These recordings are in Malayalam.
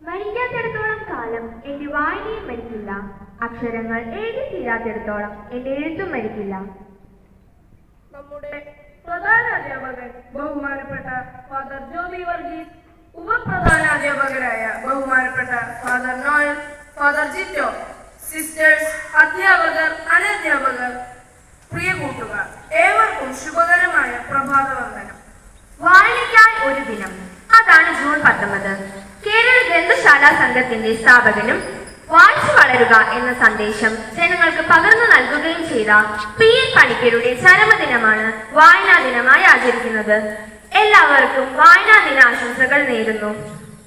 മരിക്കാത്തിടത്തോളം കാലം എന്റെ വായനയും മരിക്കില്ല. അക്ഷരങ്ങൾ എഴുതി തീരാത്തിടത്തോളം എന്റെ എഴുത്തും മരിക്കില്ല. നമ്മുടെ പ്രധാന അധ്യാപകൻ ബഹുമാനപ്പെട്ട ഫാദർ ജോബി വർഗീസ്, ഉപപ്രധാന അധ്യാപകരായ ബഹുമാനപ്പെട്ട father Noel, father Jito, sisters, അധ്യാപകർ, അനധ്യാപകർ, പ്രിയ കൂട്ടുകാർ, ഏവർക്കും ശുഭകരമായ പ്രഭാതവന്ദനം. വായനയ്ക്കായി ഒരു ദിനം, അതാണ് ജൂൺ 19. കേരള ഗ്രന്ഥശാല സംഘത്തിന്റെ സ്ഥാപകനും വായിച്ചു വളരുക എന്ന സന്ദേശം ജനങ്ങൾക്ക് പകർന്നു നൽകുകയും ചെയ്ത പി.എൻ. പണിക്കരുടെ ചരമദിനമാണ് വായനാ ദിനമായി ആചരിക്കുന്നത്. എല്ലാവർക്കും വായനാ ദിനാശംസകൾ നേരുന്നു.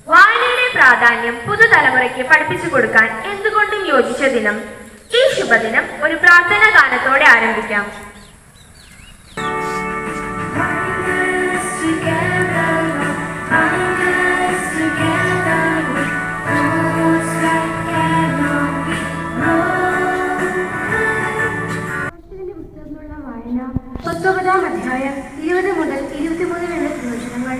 വായനയുടെ പ്രാധാന്യം പുതുതലമുറയ്ക്ക് പഠിപ്പിച്ചു കൊടുക്കാൻ എന്തുകൊണ്ടും യോജിച്ച ദിനം. ഈ ശുഭദിനം ഒരു പ്രാർത്ഥനാ ഗാനത്തോടെ ആരംഭിക്കാം. അധ്യായം 20 മുതൽ 23 വരെ പ്രവചനങ്ങൾ.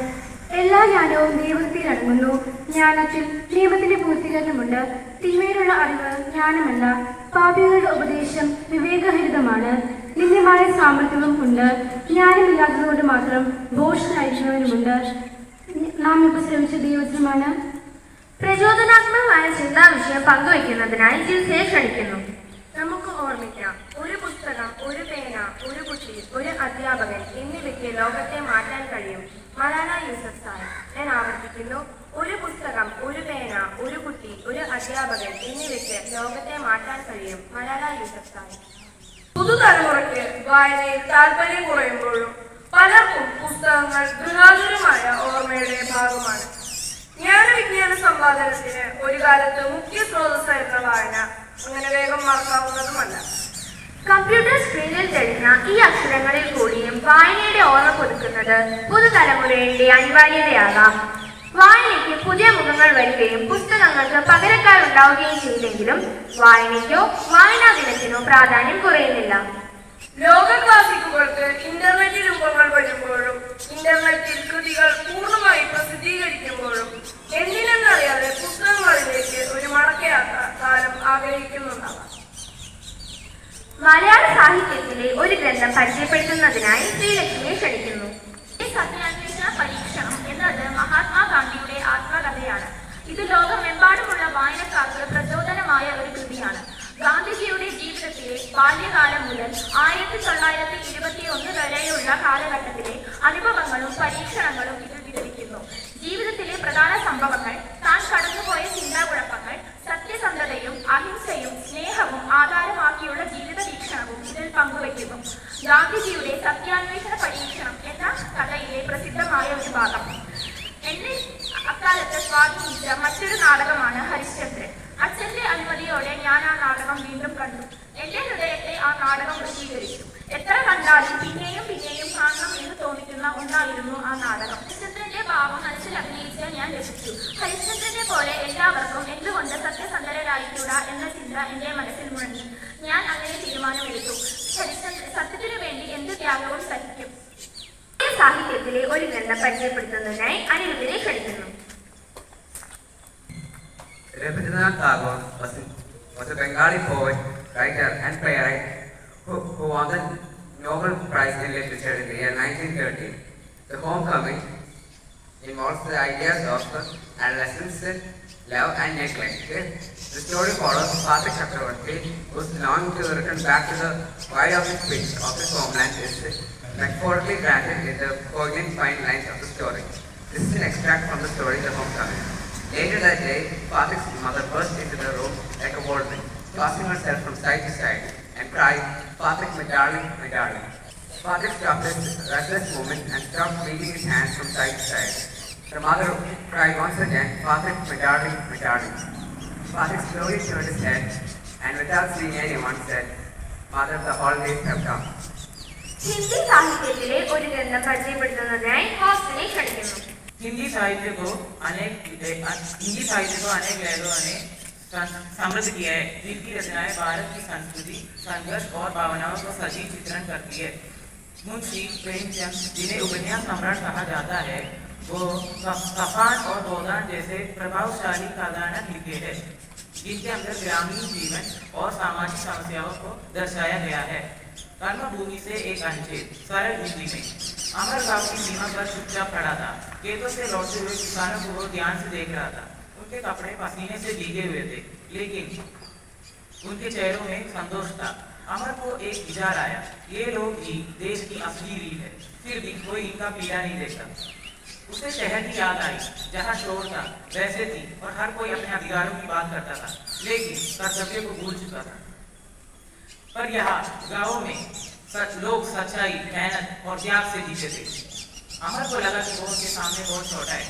എല്ലാ ജ്ഞാനവും ദൈവത്തിൽ അടങ്ങുന്നു. ജ്ഞാനത്തിൽ നിയമത്തിന്റെ പൂർത്തീകരണമുണ്ട്. തിന്മയിലുള്ള അറിവ് ജ്ഞാനമല്ല. പാപികളുടെ ഉപദേശം വിവേകഹരിതമാണ്. നിന്ദ്യമായ സാമർത്ഥ്യവും ഉണ്ട്. ജ്ഞാനമില്ലാത്തതുകൊണ്ട് മാത്രം ഭോഷനായിരിക്കുന്നവരുമുണ്ട്. നാം ഇപ്പോൾ ശ്രമിച്ച ദൈവത്തിനുമാണ്. പ്രചോദനാത്മകമായ ചിന്താവിഷയം പങ്കുവയ്ക്കുന്നതിനായി ജിൽസയെ ക്ഷണിക്കുന്നു. നമുക്ക് ഓർമ്മിക്കാം, ഒരു പുസ്തകം, ഒരു പേന, ഒരു കുട്ടി, ഒരു അധ്യാപകൻ എന്നിവയ്ക്ക് ലോകത്തെ മാറ്റാൻ കഴിയും. മലാല യൂസഫ്സായി. ഞാൻ ആവർത്തിക്കുന്നു, ഒരു പുസ്തകം, ഒരു പേന, ഒരു കുട്ടി, ഒരു അധ്യാപകൻ എന്നിവയ്ക്ക് ലോകത്തെ മാറ്റാൻ കഴിയും. മലാല യൂസഫ്സായി. പുതുതലമുറയ്ക്ക് വായനയിൽ താല്പര്യം കുറയുമ്പോഴും പലർക്കും പുസ്തകങ്ങൾ ഗൃഹാതുരമായ ഓർമ്മയുടെ ഭാഗമാണ്. ജ്ഞാനവിജ്ഞാന സമ്പാദനത്തിന് ഒരു കാലത്ത് മുഖ്യ സ്രോതസ്സായിരുന്ന വായന അങ്ങനെ വേഗം മറക്കാവുന്നതുമല്ല. കമ്പ്യൂട്ടർ സ്ക്രീനിൽ തെളിഞ്ഞ ഈ അക്ഷരങ്ങളിൽ കൂടിയും വായനയുടെ ഓർമ്മ പുതുക്കുന്നത് പുതുതലമുറയുടെ അനിവാര്യതയാകാം. വായനയ്ക്ക് പുതിയ മുഖങ്ങൾ വരികയും പുസ്തകങ്ങൾക്ക് പകരക്കാരുണ്ടാവുകയും ചെയ്തെങ്കിലും വായനയ്ക്കോ വായനാ ദിനത്തിനോ പ്രാധാന്യം കുറയുന്നില്ല. ലോക ക്ലാസിക്കുകൾക്ക് ഇന്റർനെറ്റ് രൂപങ്ങൾ വരുമ്പോഴും ഇന്റർനെറ്റിൽ കൃതികൾ പൂർണ്ണമായി പ്രസിദ്ധീകരിക്കുമ്പോഴും എന്തിനെന്നറിയാതെ പുസ്തകങ്ങളിലേക്ക് ഒരു മടക്കയാത്രാകാലം ആഗ്രഹിക്കുന്നുണ്ടാവാം. മലയാള സാഹിത്യത്തിലെ ഒരു ഗ്രന്ഥം പരിചയപ്പെടുത്തുന്നതിനായി ശ്രീലക്ഷ്മിയെ ക്ഷണിക്കുന്നു. സത്യാന്വേഷണ പരീക്ഷണം എന്നത് മഹാത്മാഗാന്ധിയുടെ ആത്മകഥയാണ്. ഇത് ലോകമെമ്പാടുമുള്ള വായനക്കാർക്ക് പ്രചോദനമായ ഒരു കൃതിയാണ്. ഗാന്ധിജിയുടെ ജീവിതത്തിലെ ബാല്യകാലം മുതൽ 1921 വരെയുള്ള കാലഘട്ടത്തിലെ അനുഭവങ്ങളും പരീക്ഷണങ്ങളും ഇതിൽ വിവരിക്കുന്നു. ജീവിതത്തിലെ പ്രധാന സംഭവങ്ങൾ, താൻ കടന്നുപോയ ചിന്താകുഴപ്പങ്ങൾ, സത്യസന്ധതയും അഹിംസയും സ്നേഹവും ആധാരമാക്കിയുള്ള ജീവിത വീക്ഷണവും ഇതിൽ പങ്കുവയ്ക്കുന്നു. ഗാന്ധിജിയുടെ സത്യാന്വേഷണ പരീക്ഷണം എന്ന കഥയിലെ പ്രസിദ്ധമായ ഒരു ഭാഗം. എന്നെ അക്കാലത്ത് സ്വാധീനിച്ച മറ്റൊരു നാടകമാണ് ഹരിശ്ചന്ദ്രൻ. അച്ഛന്റെ അനുമതിയോടെ ഞാൻ ആ നാടകം വീണ്ടും കണ്ടു. എന്റെ ഹൃദയത്തെ ആ നാടകം വശീകരിച്ചു. എത്ര കണ്ടാലും പിന്നെയും പിന്നെയും കാണണം എന്ന് തോന്നിക്കുന്ന ഒന്നായിരുന്നു ആ നാടകം. ഹരിശ്ചന്ദ്രന്റെ ഭാവം മനസ്സിൽ അഭിനയിച്ച് ഞാൻ രസിച്ചു. ഹരിശ്ചന്ദ്രനെ പോലെ എല്ലാവർക്കും എന്തുകൊണ്ട് സത്യസന്ധരായിക്കൂടാ എന്ന ചിന്ത എന്റെ മനസ്സിൽ മുഴങ്ങി. ഞാൻ അങ്ങനെ തീരുമാനമെടുത്തു. സത്യത്തിനു വേണ്ടി എന്ത് ത്യാഗവും സഹിക്കും. സാഹിത്യത്തിലെ ഒരു ഗ്രന്ഥം പരിചയപ്പെടുത്തുന്നതിനായി അനിരുദ്ധിനെ ക്ഷണിക്കുന്നു. Rabindranath Tagore was a Bengali poet, writer and playwright who won the Nobel Prize in Literature in the year 1930. The Homecoming involves the ideas of adolescence, love and neglect. The story follows Pathak Chakravarti, who is longing to return back to the wide of his pitch of his homeland, is metaphorically granted in the poignant fine lines of the story. This is an extract from the story The Homecoming. Later that day, Pathak's mother burst into the room like a whirlwind, tossing herself from side to side and cried, "Pathak, my darling, my darling." Pathak stopped his restless movement and stopped beating his hands from side to side. The mother cried once again, "Pathak, my darling, my darling." Pathak slowly turned his head and without seeing anyone said, "Mother, the holidays have come." Hindi സാഹിത്യത്തിലെ ഒരു ഗ്രന്ഥം പരിചയപ്പെടുത്തുന്നതിനായി ഹോസ്റ്റിനെ ക്ഷണിക്കുന്നു. हिंदी साहित्य को अनेक लेखकों ने समृद्ध किया है, जिनकी रचनाएं भारत की संस्कृति, संघर्ष और भावनाओं को सजीव चित्रण करती है। मुंशी प्रेमचंद, जिन्हें उपन्यास सम्राट कहा जाता है, वो तूफान और गोदान जैसे प्रभावशाली खजाना लिखे हैं, जिनके अंदर ग्रामीण जीवन और सामाजिक समस्याओं को दर्शाया गया है। कर्म भूमि से एक अनुच्छेद। सरल हिंदी में, अमर गांव की सीमा पर चुपचाप खड़ा था। खेतों से लौटते हुए किसानों को वो ध्यान से देख रहा था। उनके कपड़े पसीने से भीगे हुए थे, लेकिन उनके चेहरों में संतोष था। अमर को एक विचार आया, ये लोग ही देश की असली रीढ़ है, फिर भी कोई इनका पीड़ा नहीं देखता। उसे शहर की याद आई, जहाँ शोर था, वैसे थी और हर कोई अपने अधिकारों की बात करता था, लेकिन कर्तव्य को भूल चुका था। पर यहाँ गाँव में लोग सच्चाई, मेहनत और त्याग से जीते थे। अमर को लगा कि वो उनके सामने बहुत छोटा है।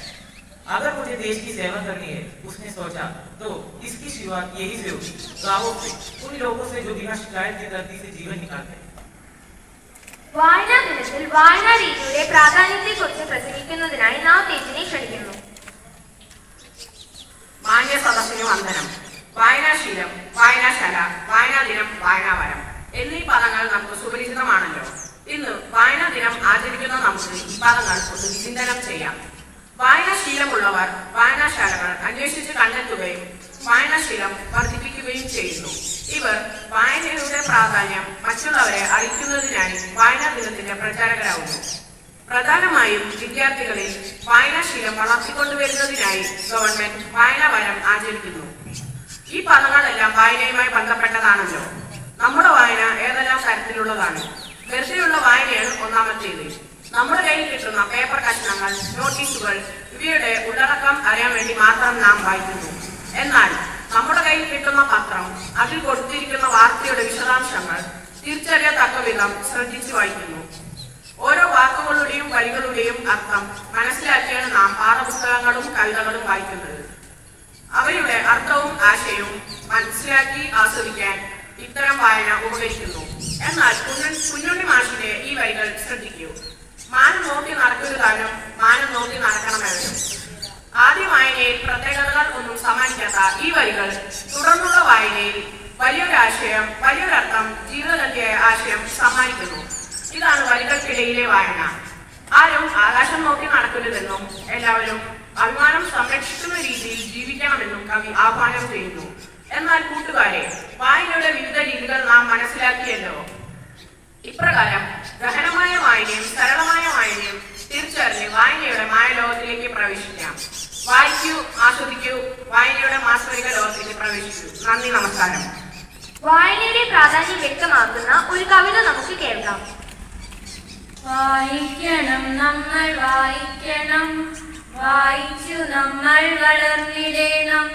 अगर मुझे देश की सेवा करनी है, उसने सोचा, तो इसकी शुरुआत यही से होगी, गाँवों से, उन लोगों से जो बिना शिकायत की धरती से जीवन निकालते हैं। വായനാ ദിനത്തിൽ വായനാ രീതിയുടെ പ്രാധാന്യത്തെക്കുറിച്ച് പ്രസംഗിക്കുന്നതിനായി നാം തേജിനെ ക്ഷണിക്കുന്നു. മാന്യ സദസ്സിന് വന്ദനം. വായനാശീലം, വായനാശാല, വായനാ ദിനം, വായനാവരം എന്നീ പദങ്ങൾ നമുക്ക് സുപരിചിതമാണല്ലോ. ഇന്ന് വായനാ ദിനം ആചരിക്കുന്ന നമുക്ക് ഈ പദങ്ങൾ ഒന്ന് വിചിന്തനം ചെയ്യാം. വായനാശീലമുള്ളവർ വായനാശാലകൾ അന്വേഷിച്ച് കണ്ടെത്തുകയും വായനാശീലം വർദ്ധിപ്പിക്കുകയും ചെയ്യുന്നു. ഇവർ വായനയുടെ പ്രാധാന്യം മറ്റുള്ളവരെ അറിയിക്കുന്നതിനായി വായനാ ദിനത്തിന്റെ പ്രചാരകരാകുന്നു. പ്രധാനമായും വിദ്യാർത്ഥികളിൽ വായനാശീലം വളർത്തിക്കൊണ്ടുവരുന്നതിനായി ഗവൺമെന്റ് വായനാവരം ആചരിക്കുന്നു. ഈ പദങ്ങളെല്ലാം വായനയുമായി ബന്ധപ്പെട്ടതാണല്ലോ. നമ്മുടെ വായന ഏതെല്ലാം തരത്തിലുള്ളതാണ്? വെറുതെയുള്ള വായനയാണ് ഒന്നാമത്തേത്. നമ്മുടെ കയ്യിൽ കിട്ടുന്ന പേപ്പർ കഷ്ണങ്ങൾ, നോട്ടീസുകൾ, ഇവയുടെ ഉള്ളടക്കം അറിയാൻ വേണ്ടി മാത്രം നാം വായിക്കുന്നു. എന്നാൽ നമ്മുടെ കയ്യിൽ കിട്ടുന്ന പത്രം, അതിൽ കൊടുത്തിരിക്കുന്ന വാർത്തയുടെ വിശദാംശങ്ങൾ തിരിച്ചറിയത്തക്ക വിധം ശ്രദ്ധിച്ചു വായിക്കുന്നു. ഓരോ വാക്കുകളുടെയും വരികളുടെയും അർത്ഥം മനസ്സിലാക്കിയാണ് നാം പാഠപുസ്തകങ്ങളും കവിതകളും വായിക്കുന്നത്. അവയുടെ അർത്ഥവും ആശയവും മനസ്സിലാക്കി ആസ്വദിക്കാൻ ഇത്തരം വായന ഉപകരിക്കുന്നു. എന്നാൽ കുഞ്ഞുണ്ണി മാഷിന്റെ ഈ വരികൾ ശ്രദ്ധിക്കൂ. മാനം നോക്കി നടക്കൊരു കാലം, മാനം നോക്കി നടക്കണമെന്നും. ആദ്യ വായനയിൽ പ്രത്യേകതകൾ ഒന്നും സമ്മാനിക്കാത്ത ഈ വരികൾ തുടർന്നുള്ള വായനയിൽ വലിയൊരാശയം, വലിയൊരർത്ഥം, ജീവിതഗതിയായ ആശയം സമ്മാനിക്കുന്നു. ഇതാണ് വരികൾക്കിടയിലെ വായന. ആരും ആകാശം നോക്കി നടക്കരുതെന്നും എല്ലാവരും അഭിമാനം സംരക്ഷിക്കുന്ന രീതിയിൽ ജീവിക്കണമെന്നും കവി ആഹ്വാനം ചെയ്യുന്നു. എന്നാൽ കൂട്ടുകാരെ, വായനയുടെ വിവിധ രീതികൾ നാം മനസ്സിലാക്കിയല്ലോ. ഇപ്രകാരം ഗഹനമായ വായനയും സരളമായ വായനയും തിരിച്ചറിഞ്ഞ് വായനയുടെ മായലോകത്തിലേക്ക് പ്രവേശിക്കാം. വായിക്കൂ, ആസ്വദിക്കൂ, വായനയുടെ മാസ്മരിക ലോകത്തിലേക്ക് പ്രവേശിക്കൂ. നന്ദി, നമസ്കാരം. വായനയുടെ പ്രാധാന്യം വ്യക്തമാക്കുന്ന ഒരു കവിത നമുക്ക് കേൾക്കാം. വായിക്കണം നമ്മൾ, വായിക്കണം, വായിച്ചു നമ്മൾ വളർന്നിടണം.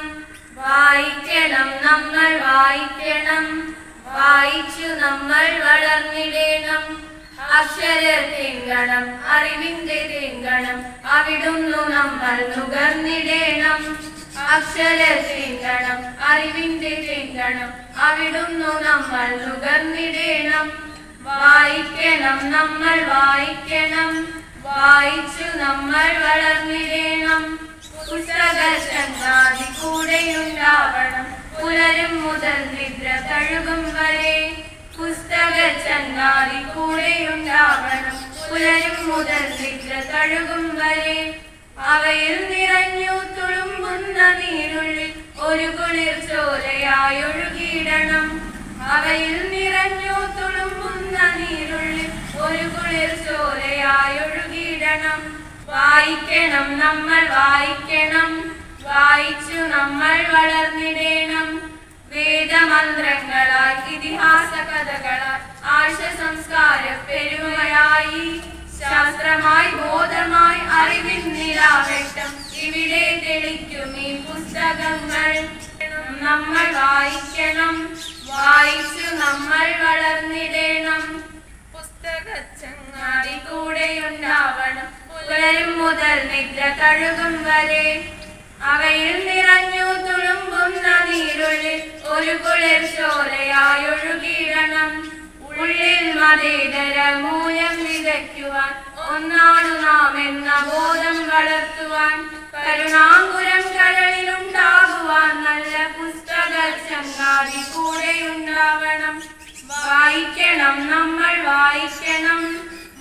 വായിക്കണം നമ്മൾ, വായിക്കണം, വായിച്ചു നമ്മൾ വളർന്നിടണം. അക്ഷരത്തിങ്കണം, അറിവിന്റെ തിങ്കണം, അവിടുന്നു നമ്മൾ നുകർന്നിടണം. അക്ഷരത്തിങ്കണം, അറിവിന്റെ തിങ്കണം, അവിടുന്നു നമ്മൾ നുകർന്നിടണം. വായിക്കണം നമ്മൾ, വായിക്കണം, വായിച്ചു നമ്മൾ വളർന്നിടണം. പുസ്തകശങ്കാതി കൂടെയുണ്ടാവണം, പുലരും മുതൽ നിദ്ര തഴുകും വരെ. പുസ്തകശങ്കാതി കൂടെയുണ്ടാവണം, പുലരും മുതൽ നിദ്ര തഴുകും വരെ. അവയിൽ നിറഞ്ഞു തുളുമ്പുന്ന നീരുള്ളിൽ ഒരു കുളിർ ചോരയായൊഴുകിയിടണം. അവയിൽ നിറഞ്ഞു തുളുമ്പുന്ന നീരുള്ളിൽ ഒരു കുളിർ ചോരയായൊഴുകിയിടണം. വായിക്കണം നമ്മൾ, വായിക്കണം, വായിച്ചു നമ്മൾ വളർന്നിടണം. വേദമന്ത്രങ്ങളാൽ, ഇതിഹാസ കഥകളാൽ, ആശ സംസ്കാര പെരുമയായി, ശാസ്ത്രമായി, ബോധമായി, അറിവിൻ നിലാവെട്ടം ഇവിടെ തെളിക്കും ഈ പുസ്തകങ്ങൾ. നമ്മൾ വായിക്കണം, വായിച്ചു നമ്മൾ വളർന്നിടണം. പുസ്തകച്ചങ്ങാതി കൂടെയുണ്ടാവണം, പുലരും മുതൽ നിദ്ര തഴുകും വരെ. അവയിൽ നിറഞ്ഞു തുളുമ്പുന്ന നീരുള്ളിൽ ഒരു കുളിർ ചോരയായൊഴുകിയിടണം. ഉള്ളിൽ മതേതര മൂല്യം വിതയ്ക്കുവാൻ, ഒന്നാണു നാം എന്ന ബോധം വളർത്തുവാൻ, കരുണാങ്കുരം കരളിലുണ്ടാകുവാൻ നല്ല പുസ്തക ചങ്ങാതി കൂടെയുണ്ടാവണം. വായിക്കണം നമ്മൾ, വായിക്കണം,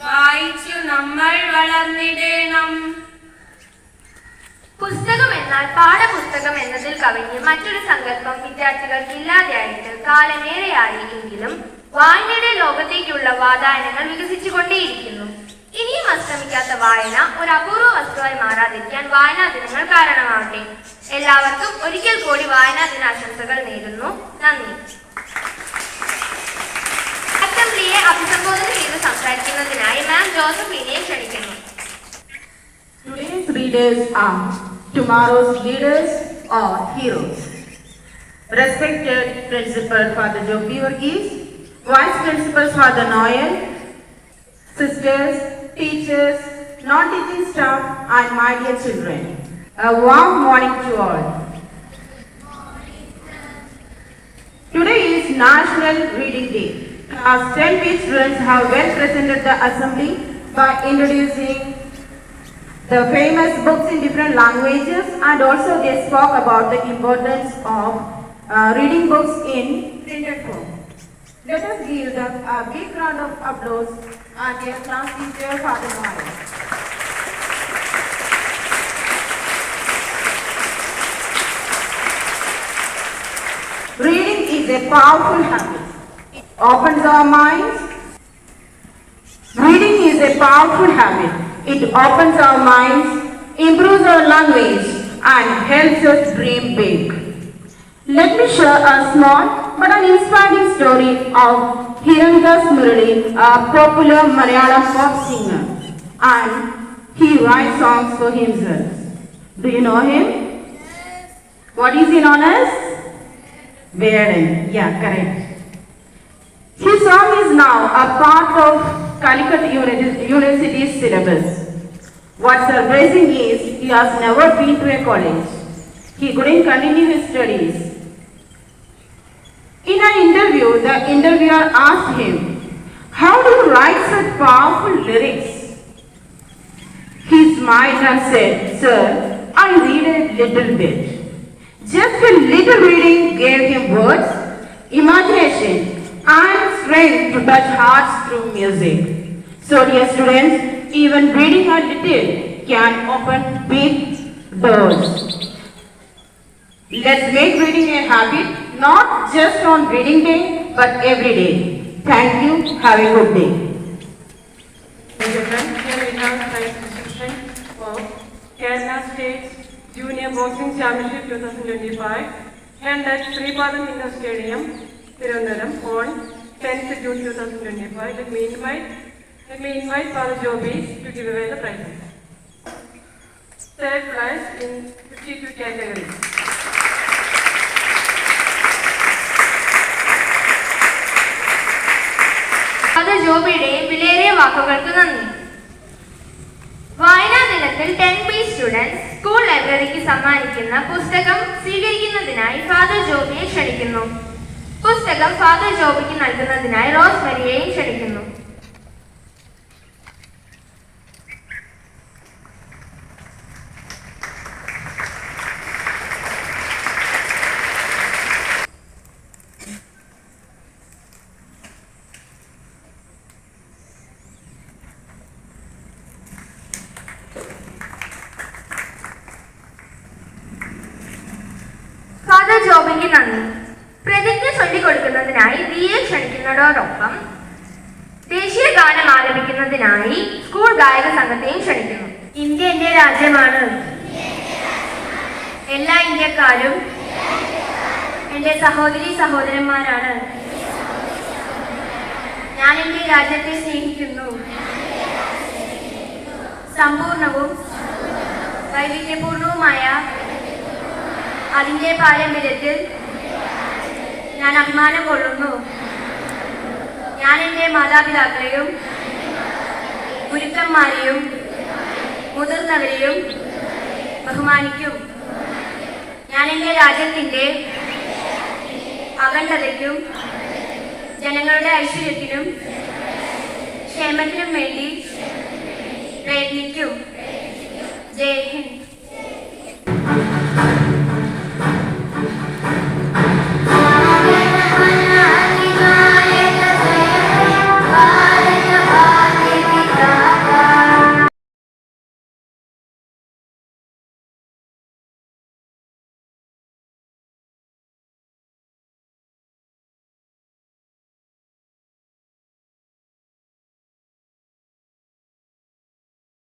വായിച്ചു നമ്മൾ വളർന്നിടണം. പുസ്തകം എന്നാൽ പാഠപുസ്തകം എന്നതിൽ കവിഞ്ഞ് മറ്റൊരു സങ്കല്പം വിദ്യാർത്ഥികൾക്ക് ഇല്ലാതെയായിട്ട് കാലമേറെയായി എങ്കിലും വായനയുടെ ലോകത്തേക്കുള്ള വാതായനങ്ങൾ വികസിച്ചുകൊണ്ടേയിരിക്കുന്നു. ഇനിയും അസ്തമിക്കാത്ത വായന ഒരു അപൂർവ വസ്തുവായി മാറാതിരിക്കാൻ വായനാ ദിനങ്ങൾ കാരണമാവട്ടെ. എല്ലാവർക്കും ഒരിക്കൽ കൂടി വായനാ ദിനാശംസകൾ നേരുന്നു. നന്ദി. അസംബ്ലിയെ അഭിസംബോധന ചെയ്ത് സംസാരിക്കുന്നതിനായി മാം ജോസഫിനെ ക്ഷണിക്കുന്നു. Today's readers are tomorrow's leaders or heroes. Respected Principal Father Joby Varghese, Vice Principal Father Noel, sisters, teachers, non-teaching staff and my dear children, a warm morning to all. Today is National Reading Day. Class 10B students have well presented the assembly by introducing the famous books in different languages, and also they spoke about the importance of reading books in printed form. Let us give them a big round of applause and their class teacher Father Noel. Reading is a powerful habit. It opens our minds. Reading is a powerful habit. It opens our minds, improves our language, and helps us dream big. Let me share a small but an inspiring story of Hirandas Murali, a popular Malayalam pop singer, and he writes songs for himself. Do you know him? Yes. What is he known as? Vedan. Yeah, correct. His song is now a part of Calicut University's syllabus. What's surprising is he has never been to a college. He couldn't continue his studies. In an interview, the interviewer asked him, "How do you write such powerful lyrics?" He smiled and said, "Sir, I read a little bit." Just a little reading gave him words, imagination, and strength to touch hearts through music. So dear students, even reading a little can open big doors. Let's make reading a habit, not just on reading day, but every day. Thank you. Have a good day. Here we have prize distribution for Kerala State Junior Boxing Championship 2025 held at Sripadan Indoor Stadium, Tirunelveli on 10th June 2025. Let me invite Father Joby to give away the prizes. Third prize in 52 categories. Father ജോബിയുടെയും വിലയേറിയ വാക്കുകൾക്ക് നന്ദി. വായനാ ദിനത്തിൽ 10B സ്റ്റുഡൻസ് സ്കൂൾ ലൈബ്രറിക്ക് സമ്മാനിക്കുന്ന പുസ്തകം സ്വീകരിക്കുന്നതിനായി ഫാദർ ജോബിയെ ക്ഷണിക്കുന്നു. പുസ്തകം ഫാദർ ജോബിക്ക് നൽകുന്നതിനായി റോസ് മരിയെയും ക്ഷണിക്കുന്നു. ഫാദർ ജോബിക്ക് നന്ദി. പ്രതിജ്ഞ ചൊല്ലിക്കൊടുക്കുന്നതിനായി ദിയെ ക്ഷണിക്കുന്നതോടൊപ്പം ദേശീയ ഗാനം ആലപിക്കുന്നതിനായി സ്കൂൾ ഗായക സംഘത്തെയും ക്ഷണിക്കുന്നു. ഇന്ത്യ എന്റെ രാജ്യമാണ്. എല്ലാ ഇന്ത്യക്കാരും എന്റെ സഹോദരി സഹോദരന്മാരാണ്. ഞാൻ എന്റെ രാജ്യത്തെ സ്നേഹിക്കുന്നു. സമ്പൂർണവും വൈവിധ്യപൂർണവുമായ അതിന്റെ പാരമ്പര്യത്തിൽ ഞാൻ അഭിമാനം കൊള്ളുന്നു. ഞാൻ എൻ്റെ മാതാപിതാക്കളെയും ഗുരുക്കന്മാരെയും മുതിർന്നവരെയും ബഹുമാനിക്കും. ഞാൻ എൻ്റെ രാജ്യത്തിൻ്റെ അഖണ്ഡതയ്ക്കും ജനങ്ങളുടെ ഐശ്വര്യത്തിനും ക്ഷേമത്തിനും വേണ്ടി പ്രയത്നിക്കും. ജയ് ഹിന്ദ്.